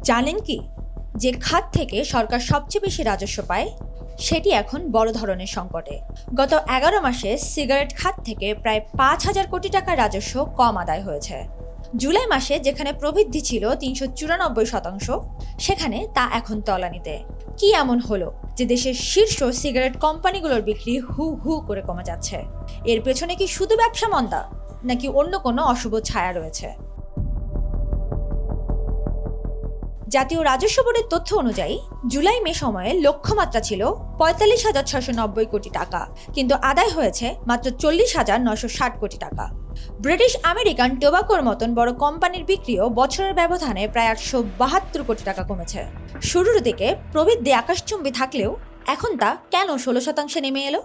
জানেন কি যে খাত থেকে সরকার সবচেয়ে বেশি রাজস্ব পায় সেটি এখন বড় ধরনের সংকটে। গত 11 মাসে সিগারেট খাত থেকে প্রায় 5,000 কোটি টাকার রাজস্ব কম আদায় হয়েছে। জুলাই মাসে যেখানে প্রবৃদ্ধি ছিল 394%, সেখানে তা এখন তলানিতে। কি এমন হলো যে দেশের শীর্ষ সিগারেট কোম্পানিগুলোর বিক্রি হু হু করে কমে যাচ্ছে? এর পেছনে কি শুধু ব্যবসা মন্দা, নাকি অন্য কোনো অশুভ ছায়া রয়েছে? জাতীয় রাজস্ব বোর্ডের তথ্য অনুযায়ী জুলাই মে সময়ে লক্ষ্যমাত্রা ছিল 45,690 কোটি টাকা, কিন্তু আদায় হয়েছে মাত্র 40,960 কোটি টাকা। ব্রিটিশ আমেরিকান টোবাকোর মতন বড় কোম্পানির বিক্রিও বছরের ব্যবধানে প্রায় 872 কোটি টাকা কমেছে। শুরুর দিকে প্রবৃদ্ধি আকাশচুম্বী থাকলেও এখন তা কেন 16% নেমে এলো?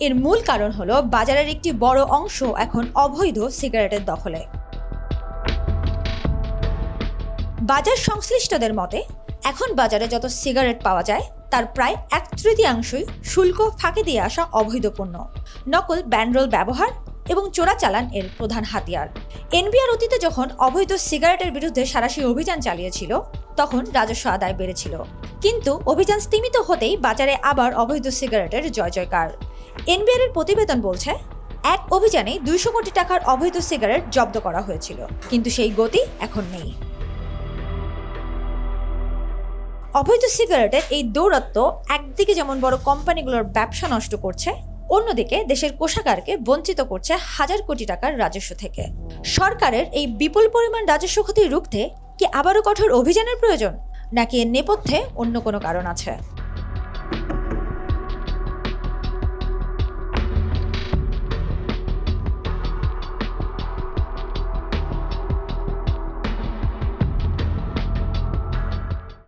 এর মূল কারণ হলো বাজারের একটি বড় অংশ এখন অবৈধ সিগারেটের দখলে। বাজার সংশ্লিষ্টদের মতে এখন বাজারে যত সিগারেট পাওয়া যায় তার প্রায় 1/3 শুল্ক ফাঁকি দিয়ে আসা অবৈধ পণ্য, নকল ব্যান্ডরোল ব্যবহার এবং চোরাচালান এর প্রধান হাতিয়ার। এনবিআর অতীতে যখন অবৈধ সিগারেটের বিরুদ্ধে সাঁড়াশি অভিযান চালিয়েছিল তখন রাজস্ব আদায় বেড়েছিল, কিন্তু অভিযান স্তীমিত হতেই বাজারে আবার অবৈধ সিগারেটের জয় জয়কার। এনবিআর এর প্রতিবেদন বলছে এক অভিযানে 200 কোটি টাকার অবৈধ সিগারেট জব্দ করা হয়েছিল, কিন্তু সেই গতি এখন নেই। অবৈধ সিগারেটের এই দৌরাত্ম্য একদিকে যেমন বড় কোম্পানিগুলোর ব্যবসা নষ্ট করছে, অন্যদিকে দেশের কোষাগারকে বঞ্চিত করছে হাজার কোটি টাকার রাজস্ব থেকে। সরকারের এই বিপুল পরিমাণ রাজস্ব ক্ষতি রুখতে কি আবারও কঠোর অভিযানের প্রয়োজন, নাকি এর নেপথ্যে অন্য কোনো কারণ আছে?